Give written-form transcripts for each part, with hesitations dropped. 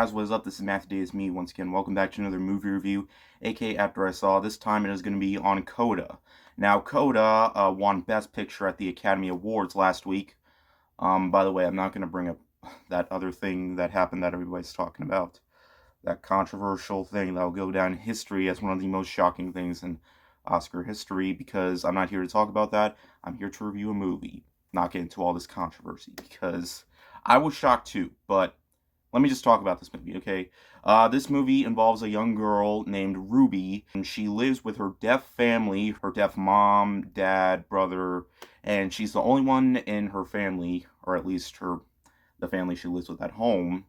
guys, what is up? This is Matthew Day, it's me once again. Welcome back to another movie review, aka After I Saw. This time it is going to be on CODA. Now, CODA won Best Picture at the Academy Awards last week. By the way, I'm not going to bring up that other thing that happened that everybody's talking about. That controversial thing that will go down in history as one of the most shocking things in Oscar history, because I'm not here to talk about that. I'm here to review a movie, not get into all this controversy, because I was shocked too, but let me just talk about this movie, okay? This movie involves a young girl named Ruby, and she lives with her deaf family, her deaf mom, dad, brother, and she's the only one in her family, or at least the family she lives with at home,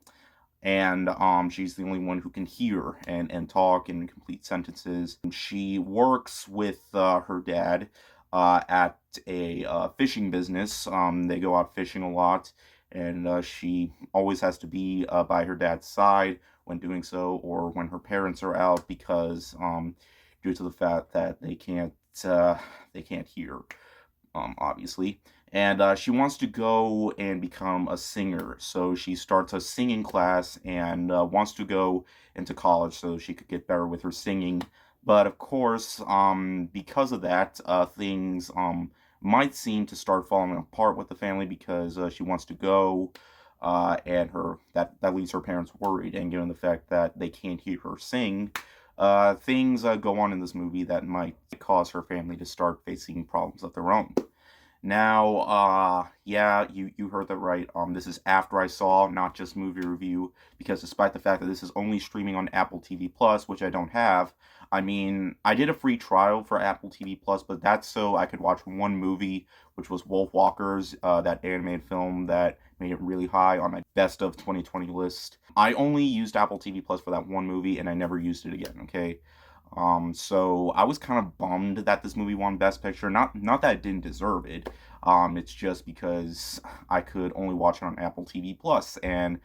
and she's the only one who can hear and talk and complete sentences. And she works with her dad at a fishing business. They go out fishing a lot, and she always has to be by her dad's side when doing so, or when her parents are out, because due to the fact that they can't hear, obviously. And she wants to go and become a singer. So she starts a singing class and wants to go into college so she could get better with her singing. But of course, because of that, things might seem to start falling apart with the family, because she wants to go, and that leaves her parents worried. And given the fact that they can't hear her sing, things go on in this movie that might cause her family to start facing problems of their own. Now, yeah, you heard that right. This is After I Saw, not just movie review, because despite the fact that this is only streaming on Apple TV Plus, which I don't have, I mean, I did a free trial for Apple TV Plus, but that's so I could watch one movie, which was Wolf Walkers, that animated film that made it really high on my best of 2020 list. I only used Apple TV Plus for that one movie, and I never used it again, okay? So I was kind of bummed that this movie won Best Picture. Not that it didn't deserve it. It's just because I could only watch it on Apple TV Plus, and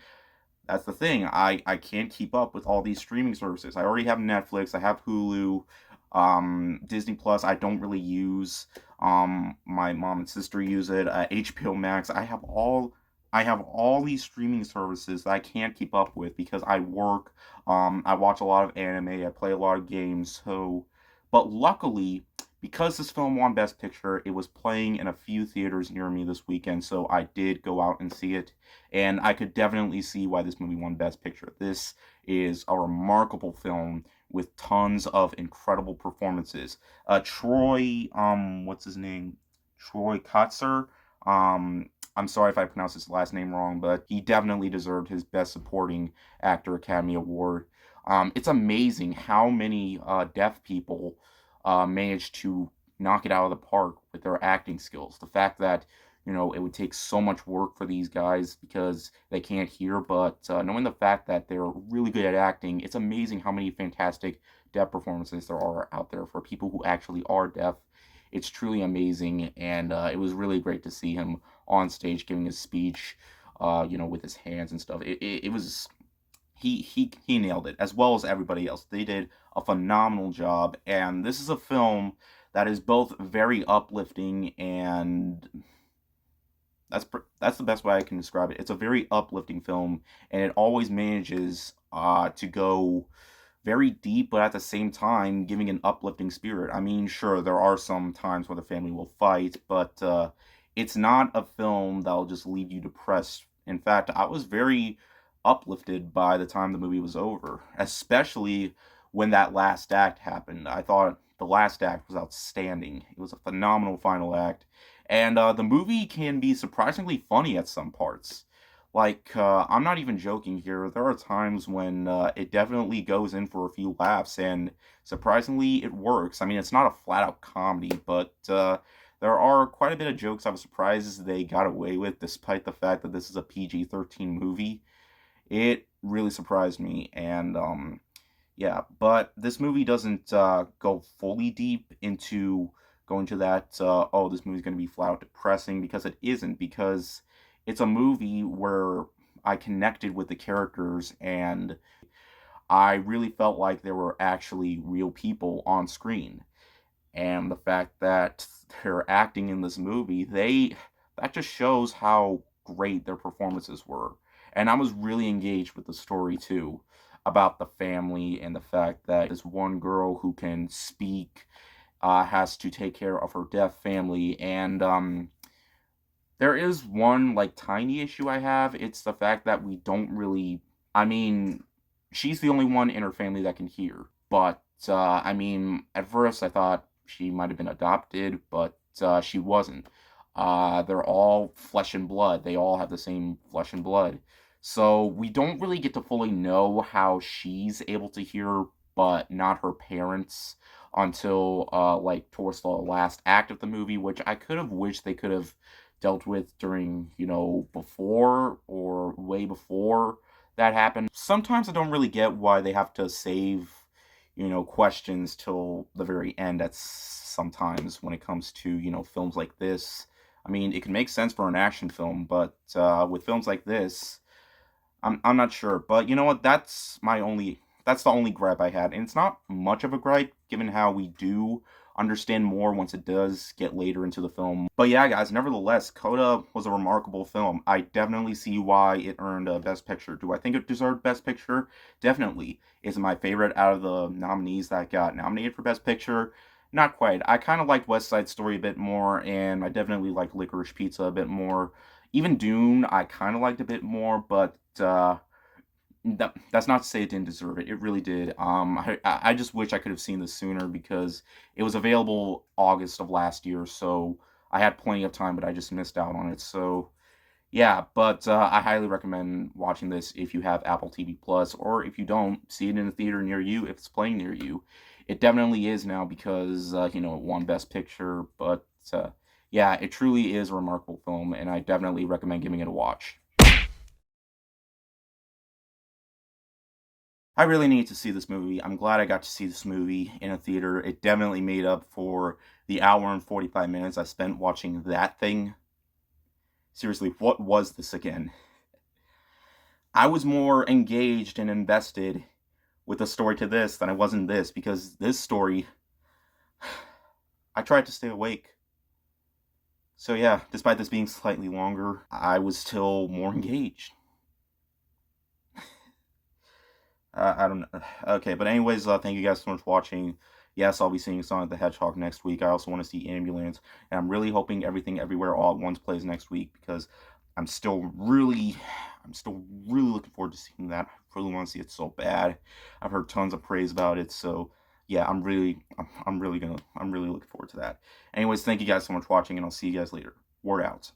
that's the thing. I can't keep up with all these streaming services. I already have Netflix. I have Hulu, Disney Plus. I don't really use. My mom and sister use it. HBO Max. I have all these streaming services that I can't keep up with because I work. I watch a lot of anime. I play a lot of games. But luckily, because this film won Best Picture, it was playing in a few theaters near me this weekend, so I did go out and see it, and I could definitely see why this movie won Best Picture. This is a remarkable film with tons of incredible performances. Troy, what's his name? Troy Kotzer. I'm sorry if I pronounced his last name wrong, but he definitely deserved his Best Supporting Actor Academy Award. It's amazing how many deaf people managed to knock it out of the park with their acting skills. The fact that, it would take so much work for these guys because they can't hear, but knowing the fact that they're really good at acting, it's amazing how many fantastic deaf performances there are out there for people who actually are deaf. It's truly amazing, and it was really great to see him on stage giving his speech, with his hands and stuff. It was he nailed it, as well as everybody else. They did a phenomenal job, and this is a film that is both very uplifting, and that's the best way I can describe it. It's a very uplifting film, and it always manages to go very deep, but at the same time giving an uplifting spirit. I mean, sure, there are some times where the family will fight, but it's not a film that'll just leave you depressed. In fact, I was very uplifted by the time the movie was over, especially when that last act happened. I thought the last act was outstanding. It was a phenomenal final act, and the movie can be surprisingly funny at some parts. Like, I'm not even joking here. There are times when it definitely goes in for a few laughs, and surprisingly, it works. I mean, it's not a flat out comedy, but there are quite a bit of jokes I was surprised they got away with, despite the fact that this is a PG-13 movie. It really surprised me, and yeah. But this movie doesn't go fully deep into going to that. Oh, this movie's going to be flat out depressing, because it isn't. Because it's a movie where I connected with the characters, and I really felt like there were actually real people on screen. And the fact that they're acting in this movie, that just shows how great their performances were. And I was really engaged with the story too, about the family and the fact that this one girl who can speak has to take care of her deaf family. And there is one like tiny issue I have. It's the fact that we don't really. I mean, she's the only one in her family that can hear. But I mean, at first I thought she might have been adopted, but she wasn't. They're all flesh and blood. They all have the same flesh and blood. So we don't really get to fully know how she's able to hear, but not her parents until like towards the last act of the movie, which I could have wished they could have dealt with during, before or way before that happened. Sometimes I don't really get why they have to save, questions till the very end. That's sometimes when it comes to, films like this. I mean, it can make sense for an action film, but with films like this, I'm not sure, but you know what? That's the only gripe I had, and it's not much of a gripe given how we do understand more once it does get later into the film. But yeah, guys, nevertheless, Coda was a remarkable film. I definitely see why it earned a Best Picture. Do I think it deserved Best Picture? Definitely. Is it my favorite out of the nominees that got nominated for Best Picture? Not quite. I kind of liked West Side Story a bit more, and I definitely like Licorice Pizza a bit more. Even Dune, I kind of liked a bit more, but that's not to say it didn't deserve it. It really did. I just wish I could have seen this sooner because it was available August of last year, so I had plenty of time, but I just missed out on it. So yeah, but I highly recommend watching this if you have Apple TV Plus, or if you don't, see it in a theater near you if it's playing near you. It definitely is now because it won Best Picture, but yeah, it truly is a remarkable film, and I definitely recommend giving it a watch. I really need to see this movie. I'm glad I got to see this movie in a theater. It definitely made up for the hour and 45 minutes I spent watching that thing. Seriously, what was this again? I was more engaged and invested with the story to this than I was in this, because this story, I tried to stay awake. So yeah, despite this being slightly longer, I was still more engaged. I don't know. Okay, but anyways, thank you guys so much for watching. Yes, I'll be seeing Sonic the Hedgehog next week. I also want to see Ambulance, and I'm really hoping Everything Everywhere All at Once plays next week because I'm still really, I'm still really looking forward to seeing that. I really want to see it so bad. I've heard tons of praise about it, so yeah, I'm really looking forward to that. Anyways, thank you guys so much for watching, and I'll see you guys later. Word out.